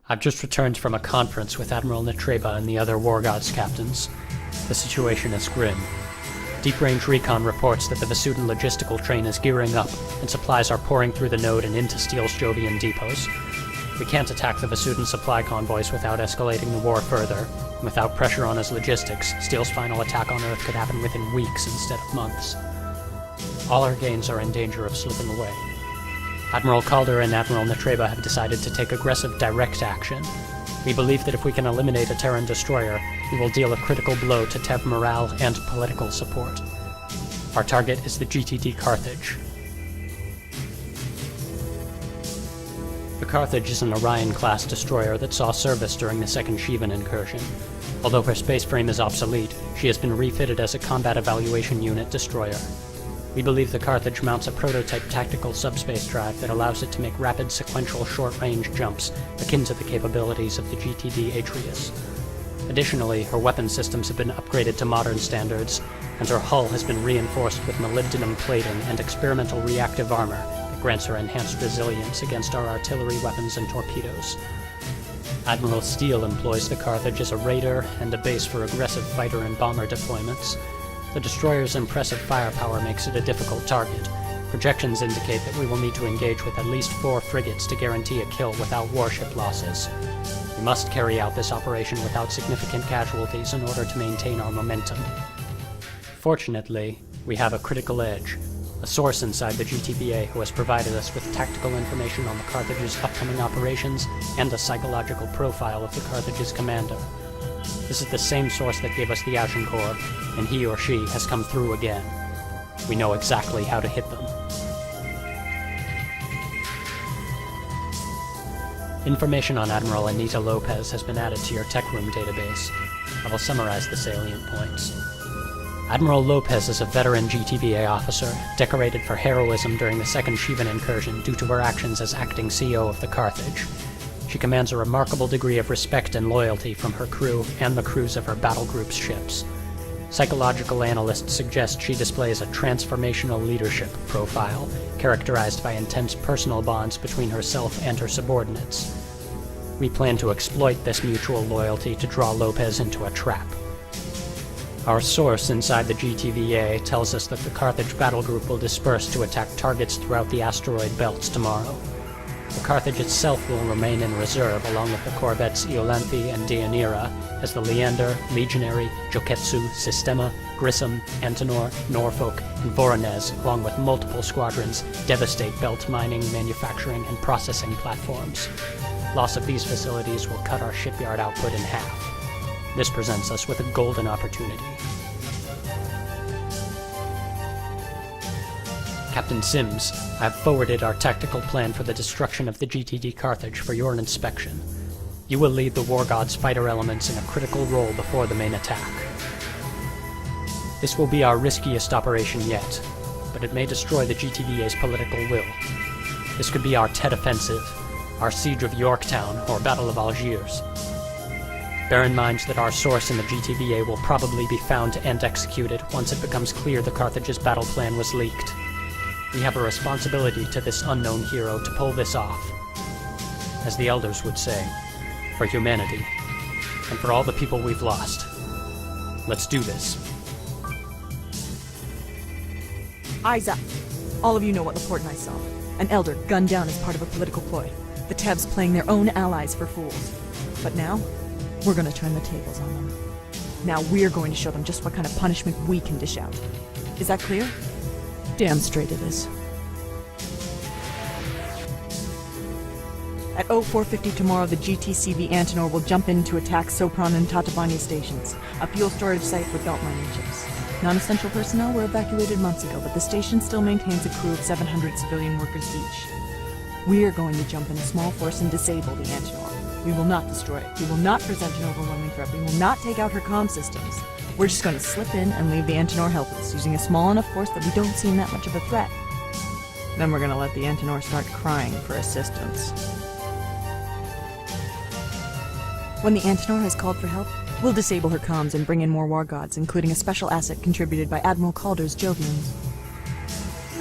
I've just returned from a conference with Admiral Netreba and the other War Gods captains. The situation is grim. Deep-range recon reports that the Vasudan logistical train is gearing up, and supplies are pouring through the node and into Steel's Jovian depots. We can't attack the Vasudan supply convoys without escalating the war further, and without pressure on his logistics, Steel's final attack on Earth could happen within weeks instead of months. All our gains are in danger of slipping away. Admiral Calder and Admiral Netreba have decided to take aggressive direct action. We believe that if we can eliminate a Terran destroyer, we will deal a critical blow to Tev morale and political support. Our target is the GTD Carthage. The Carthage is an Orion-class destroyer that saw service during the Second Shivan incursion. Although her space frame is obsolete, she has been refitted as a combat evaluation unit destroyer. We believe the Carthage mounts a prototype tactical subspace drive that allows it to make rapid sequential short-range jumps akin to the capabilities of the GTD Atreus. Additionally, her weapon systems have been upgraded to modern standards, and her hull has been reinforced with molybdenum plating and experimental reactive armor that grants her enhanced resilience against our artillery weapons and torpedoes. Admiral Steele employs the Carthage as a raider and a base for aggressive fighter and bomber deployments. The destroyer's impressive firepower makes it a difficult target. Projections indicate that we will need to engage with at least 4 frigates to guarantee a kill without warship losses. We must carry out this operation without significant casualties in order to maintain our momentum. Fortunately, we have a critical edge, a source inside the GTBA who has provided us with tactical information on the Carthage's upcoming operations and a psychological profile of the Carthage's commander. This is the same source that gave us the Agincourt, and he or she has come through again. We know exactly how to hit them. Information on Admiral Anita Lopez has been added to your tech room database. I will summarize the salient points. Admiral Lopez is a veteran GTBA officer, decorated for heroism during the Second Shivan incursion due to her actions as acting CO of the Carthage. She commands a remarkable degree of respect and loyalty from her crew and the crews of her battle group's ships. Psychological analysts suggest she displays a transformational leadership profile, characterized by intense personal bonds between herself and her subordinates. We plan to exploit this mutual loyalty to draw Lopez into a trap. Our source inside the GTVA tells us that the Carthage battle group will disperse to attack targets throughout the asteroid belts tomorrow. The Carthage itself will remain in reserve along with the corvettes Iolanthe and Deianira, as the Leander, Legionary, Joketsu, Sistema, Grissom, Antenor, Norfolk, and Voronezh, along with multiple squadrons, devastate belt mining, manufacturing, and processing platforms. Loss of these facilities will cut our shipyard output in half. This presents us with a golden opportunity. Captain Sims, I have forwarded our tactical plan for the destruction of the GTD Carthage for your inspection. You will lead the War Gods fighter elements in a critical role before the main attack. This will be our riskiest operation yet, but it may destroy the GTVA's political will. This could be our Tet Offensive, our Siege of Yorktown, or Battle of Algiers. Bear in mind that our source in the GTVA will probably be found and executed once it becomes clear the Carthage's battle plan was leaked. We have a responsibility to this unknown hero to pull this off. As the Elders would say, for humanity, and for all the people we've lost. Let's do this. Eyes up. All of you know what Laporte and I saw. An Elder gunned down as part of a political ploy. The Tevs playing their own allies for fools. But now, we're gonna turn the tables on them. Now we're going to show them just what kind of punishment we can dish out. Is that clear? Damn straight it is. At 0450 tomorrow, the GTCV Antenor will jump in to attack Sopron and Tatabanya stations, a fuel storage site for belt mining chips. Non-essential personnel were evacuated months ago, but the station still maintains a crew of 700 civilian workers each. We are going to jump in a small force and disable the Antenor. We will not destroy it. We will not present an overwhelming threat. We will not take out her comm systems. We're just going to slip in and leave the Antenor helpless, using a small enough force that we don't seem that much of a threat. Then we're going to let the Antenor start crying for assistance. When the Antenor has called for help, we'll disable her comms and bring in more War Gods, including a special asset contributed by Admiral Calder's Jovians.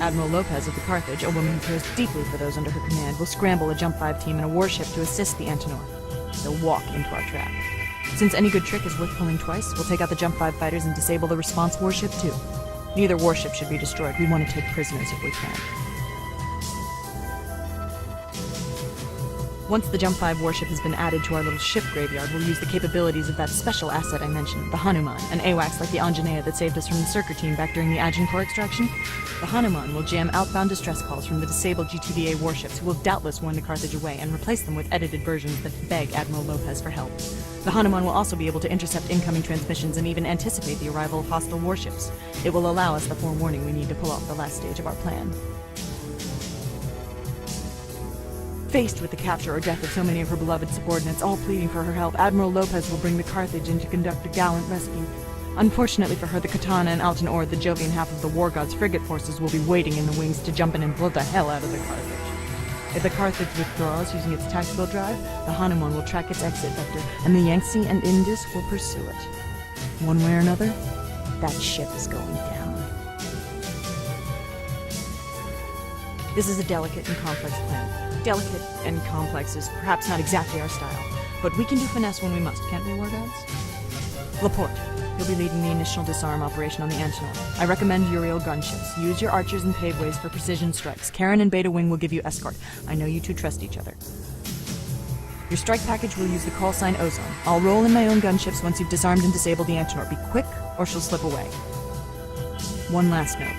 Admiral Lopez of the Carthage, a woman who cares deeply for those under her command, will scramble a Jump 5 team and a warship to assist the Antenor. They'll walk into our trap. Since any good trick is worth pulling twice, we'll take out the Jump 5 fighters and disable the response warship too. Neither warship should be destroyed. We want to take prisoners if we can. Once the Jump 5 warship has been added to our little ship graveyard, we'll use the capabilities of that special asset I mentioned, the Hanuman, an AWACS like the Anjaneya that saved us from the Circuit team back during the Agincourt extraction. The Hanuman will jam outbound distress calls from the disabled GTDA warships, who will doubtless warn the Carthage away and replace them with edited versions that beg Admiral Lopez for help. The Hanuman will also be able to intercept incoming transmissions and even anticipate the arrival of hostile warships. It will allow us the forewarning we need to pull off the last stage of our plan. Faced with the capture or death of so many of her beloved subordinates, all pleading for her help, Admiral Lopez will bring the Carthage in to conduct a gallant rescue. Unfortunately for her, the Katana and Alton Ord, the Jovian half of the War God's frigate forces, will be waiting in the wings to jump in and blow the hell out of the Carthage. If the Carthage withdraws using its tactical drive, the Hanuman will track its exit vector, and the Yangtze and Indus will pursue it. One way or another, that ship is going down. This is a delicate and complex plan. Delicate and complex is perhaps not exactly our style, but we can do finesse when we must, can't we, War Gods? Laporte, you'll be leading the initial disarm operation on the Antinor. I recommend Uriel gunships. Use your archers and paveways for precision strikes. Karen and Beta Wing will give you escort. I know you two trust each other. Your strike package will use the call sign Ozone. I'll roll in my own gunships once you've disarmed and disabled the Antinor. Be quick, or she'll slip away. One last note.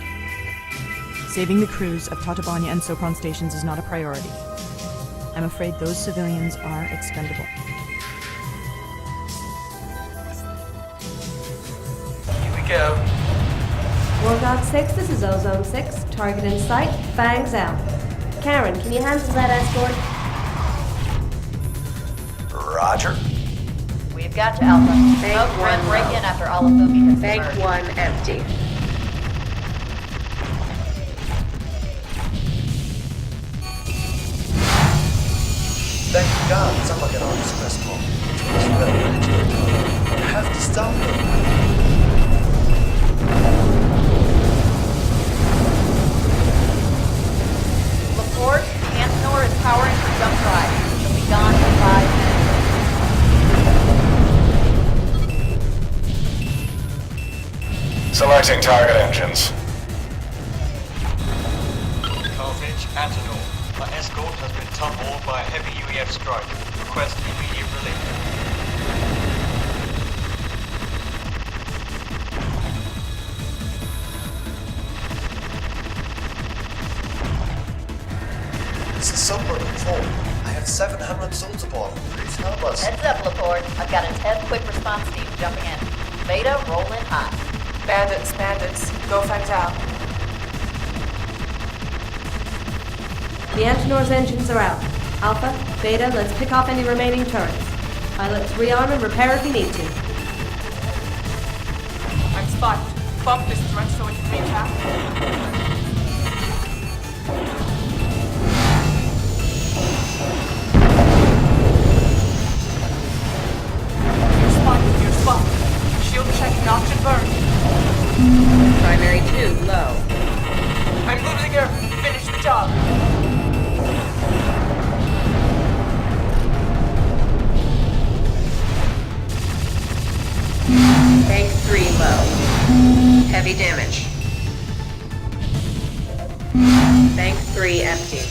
Saving the crews of Tatabanya and Sopron stations is not a priority. I'm afraid those civilians are expendable. Here we go. War God 6, this is Ozone 6. Target in sight, fangs out. Karen, can you handle that escort? Roger. We've got you, Alpha. Bank Smoke one grid break low. in after all of Boogie hits the Bank merge. 1 empty. Thank God, it's not like an arms stress call. It's really I have to stop them. Laporte, Antinor is powering for jump drive. She'll be gone in 5 minutes. Selecting target engines. Carthage, Antinor. Our escort has been tumbled by a heavy UEF strike. Request immediate relief. This is Sober Control. I have 700 souls aboard. Please help us. Heads up, Laporte. I've got a 10 quick response team jumping in. Beta, roll in hot. Bandits, go find out. The Antinor's engines are out. Alpha, Beta, let's pick off any remaining turrets. Pilots, rearm and repair if you need to. I'm spotted. Bump this threat so it can recap. You're spotted. Shield check knocked and burned. Primary 2, low. I'm losing her. Finish the job. Bank 3, low. Heavy damage. Bank 3, empty.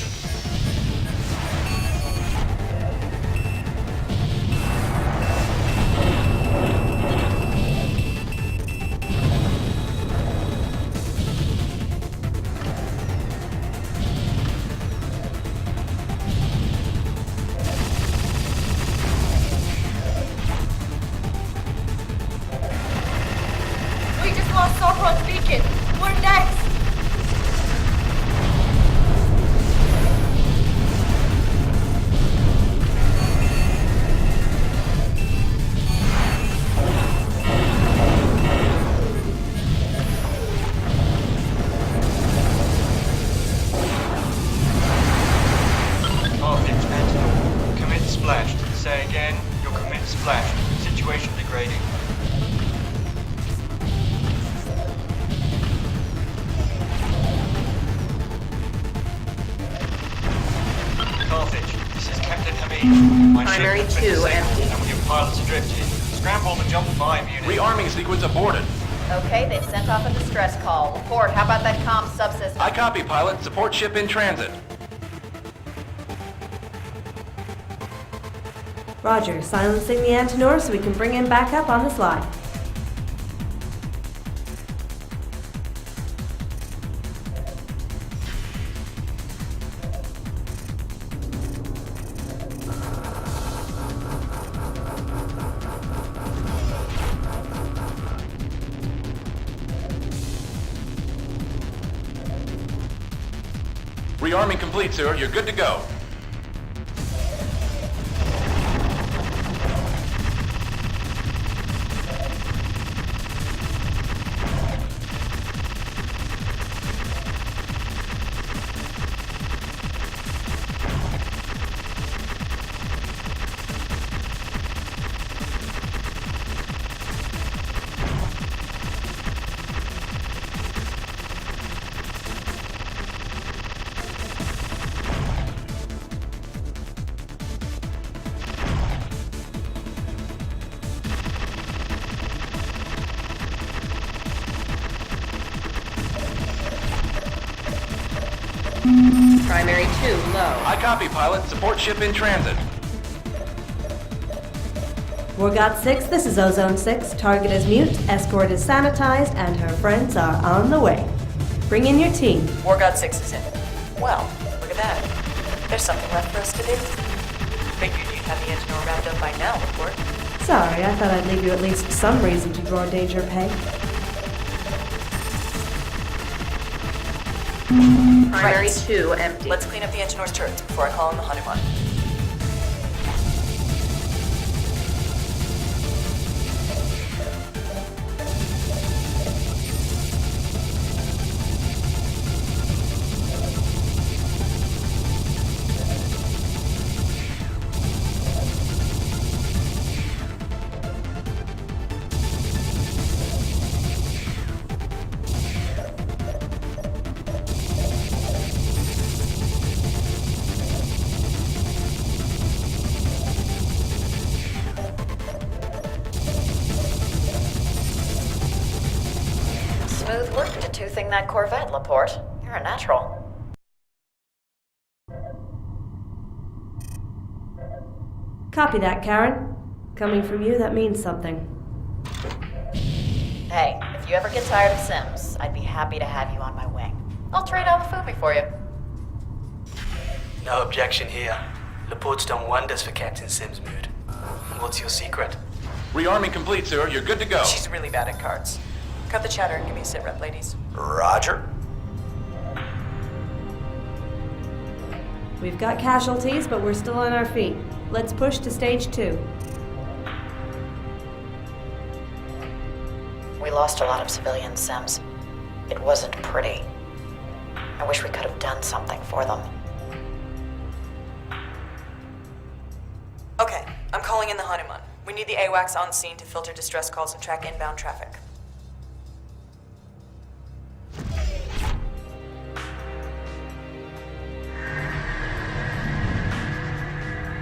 We just lost Sopron's beacon. We're next. My Primary ship has been 2 disabled, empty. and with your pilots drifted, scramble the Jump 5 unit. Rearming sequence aborted. Okay, they've sent off a distress call. Report, how about that comm subsystem? I copy, pilot. Support ship in transit. Roger, silencing the Antonor so we can bring him back up on the slide. Rearming complete, sir. You're good to go. Primary 2 low. I copy, pilot. Support ship in transit. Morgot 6, this is Ozone 6. Target is mute, escort is sanitized, and her friends are on the way. Bring in your team. Morgod 6 is in. Well, look at that. There's something left for us to do. Figured you'd have the Antonor wrapped up by now, report. Sorry, I thought I'd leave you at least some reason to draw danger pay. Primary 2 empty. Let's clean up the Antonor's turrets before I call in the Hanuman. Smooth work to two-thing that Corvette, Laporte. You're a natural. Copy that, Karen. Coming from you, that means something. Hey, if you ever get tired of Sims, I'd be happy to have you on my wing. I'll trade out the food for you. No objection here. Laporte's done wonders for Captain Sims' mood. What's your secret? Rearming complete, sir. You're good to go. She's really bad at cards. Cut the chatter and give me a sit rep, ladies. Roger. We've got casualties, but we're still on our feet. Let's push to stage 2. We lost a lot of civilian Sims. It wasn't pretty. I wish we could have done something for them. Okay, I'm calling in the Hanuman. We need the AWACS on scene to filter distress calls and track inbound traffic.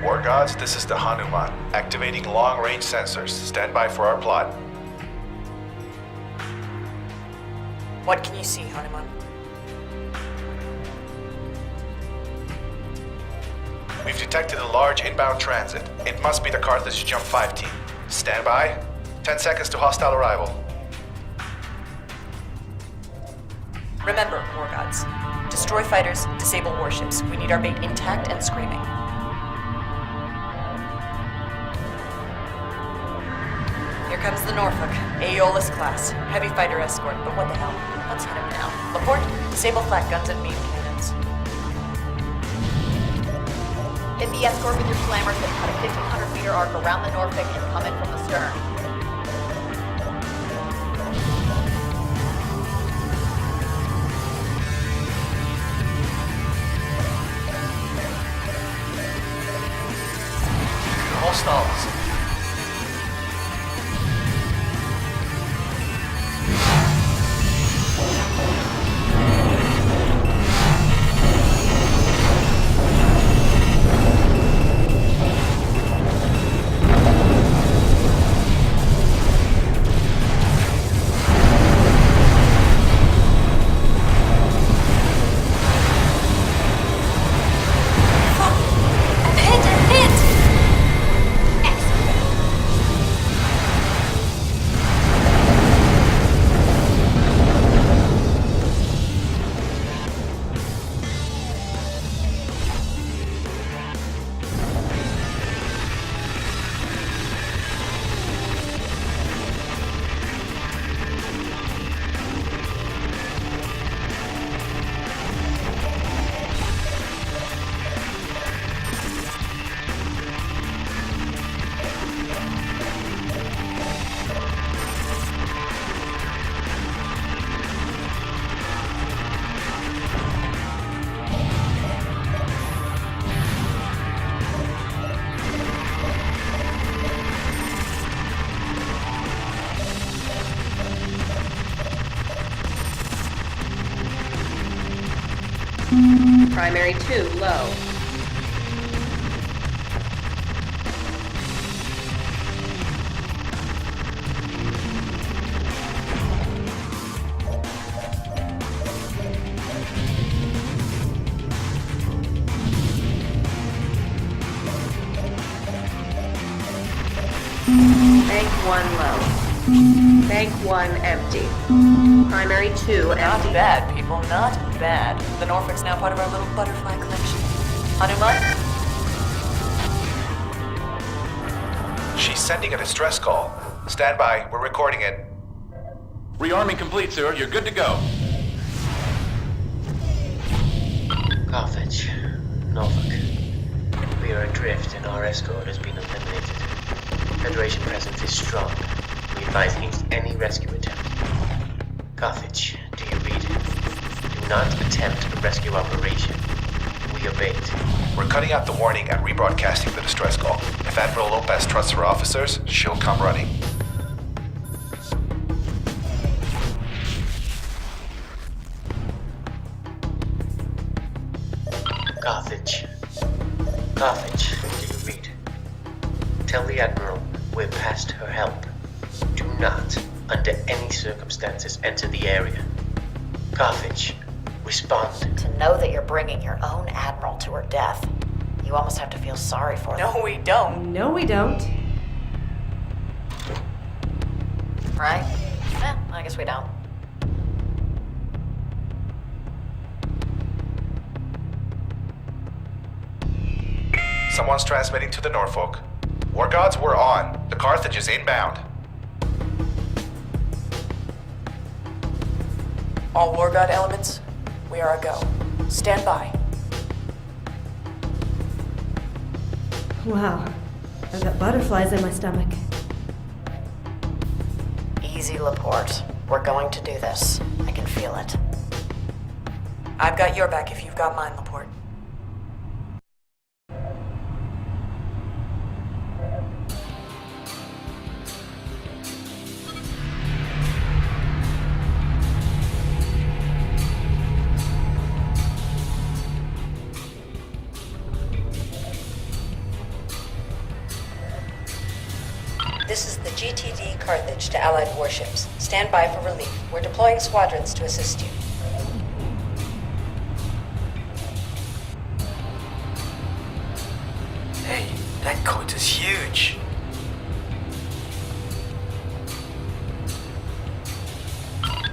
War Gods, this is the Hanuman. Activating long-range sensors. Stand by for our plot. What can you see, Hanuman? We've detected a large inbound transit. It must be the Carthage Jump 5 team. Stand by. 10 seconds to hostile arrival. Remember, War Gods. Destroy fighters, disable warships. We need our bait intact and screaming. Here comes the Norfolk, Aeolus class. Heavy fighter escort, but what the hell? Let's hit him now. Laporte, disable flak guns and beam cannons. Hit the escort with your slammers and cut a 1,500-meter arc around the Norfolk and come in from the stern. Hostiles. Primary 2 low. Bank 1 low. Bank 1 empty. Primary 2 empty. Not bad, people, not bad. The Norfolk's now part of our little butterfly collection. Hanuman? She's sending a distress call. Stand by, we're recording it. Rearming complete, sir. You're good to go. Carthage, Norfolk. We are adrift and our escort has been eliminated. Federation presence is strong. We advise against any rescue attempt. Carthage, do you read? Do not attempt a rescue operation. We obeyed. We're cutting out the warning and rebroadcasting the distress call. If Admiral Lopez trusts her officers, she'll come running. Carthage. Carthage, do you read? Tell the Admiral we're past her help. Do not, under any circumstances, enter the area. Carthage, respond. To know that you're bringing your own admiral to her death, you almost have to feel sorry for them. No, we don't. No, we don't. Right? I guess we don't. Someone's transmitting to the Norfolk. War Gods, we're on. The Carthage is inbound. All War God elements, we are a go. Stand by. Wow. I've got butterflies in my stomach. Easy, Laporte. We're going to do this. I can feel it. I've got your back if you've got mine, Laporte. This is the GTD Carthage to Allied warships. Stand by for relief. We're deploying squadrons to assist you. Hey, that coat is huge.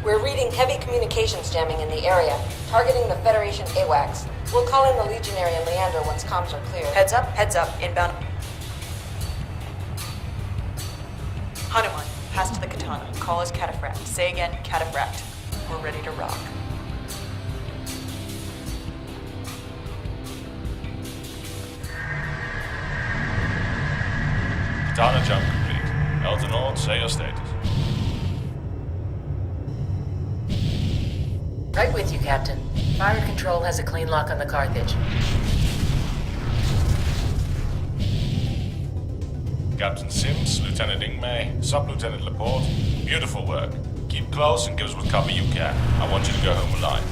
We're reading heavy communications jamming in the area, targeting the Federation AWACS. We'll call in the Legionary and Leander once comms are clear. Heads up, inbound. Hanuman, pass to the Katana. Call us Cataphract. Say again, Cataphract. We're ready to rock. Katana jump complete. Elton, say your status. Right with you, Captain. Fire control has a clean lock on the Carthage. Captain Sims, Lieutenant Ingmay, Sub-Lieutenant Laporte, beautiful work. Keep close and give us what cover you can. I want you to go home alive.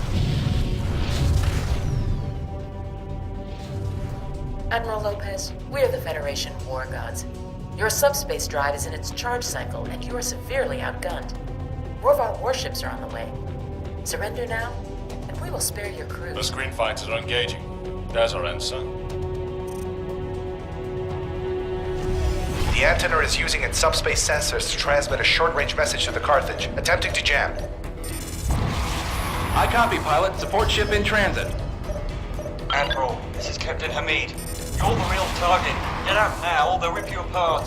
Admiral Lopez, we're the Federation War Gods. Your subspace drive is in its charge cycle, and you are severely outgunned. More of our warships are on the way. Surrender now, and we will spare your crew. The screen fighters are engaging. There's our answer. The antenna is using its subspace sensors to transmit a short-range message to the Carthage, attempting to jam. I copy, pilot. Support ship in transit. Admiral, this is Captain Hamid. You're the real target. Get out now, or they'll rip you apart.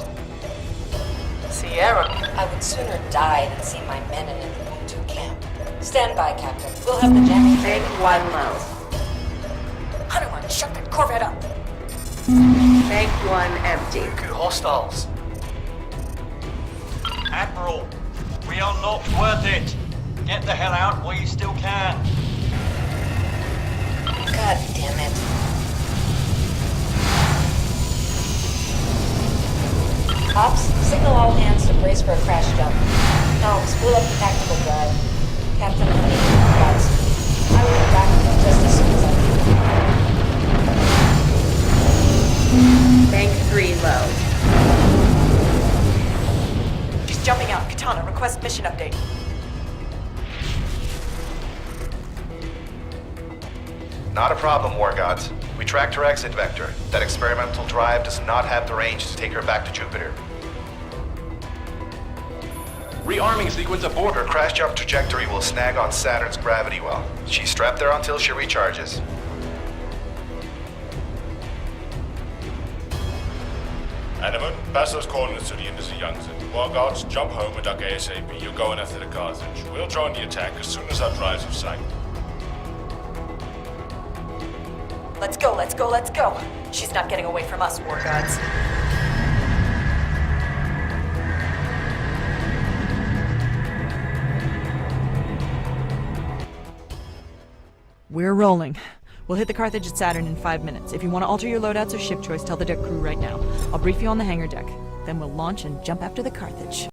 Sierra. I would sooner die than see my men in an Ubuntu camp. Stand by, Captain. We'll have the jamming. Bank 1 low. Hanuman, shut that Corvette up. Bank 1 empty. Good hostiles. Admiral, we are not worth it. Get the hell out while you still can. God damn it. Ops, signal all hands to brace for a crash jump. Helms, pull up the tactical drive. Captain Honey, Godspeed. I will be back just as soon as I reload. She's jumping out. Katana, request mission update. Not a problem, War Gods. We tracked her exit vector. That experimental drive does not have the range to take her back to Jupiter. Rearming sequence aboard. Her crash jump trajectory will snag on Saturn's gravity well. She's strapped there until she recharges. Animan, pass those coordinates to the Indus Youngson. War Guards, jump home and duck ASAP. You're going after the Carthage. We'll join the attack as soon as our drives have sight. Let's go, let's go, let's go. She's not getting away from us, War Gods. We're rolling. We'll hit the Carthage at Saturn in 5 minutes. If you want to alter your loadouts or ship choice, tell the deck crew right now. I'll brief you on the hangar deck. Then we'll launch and jump after the Carthage.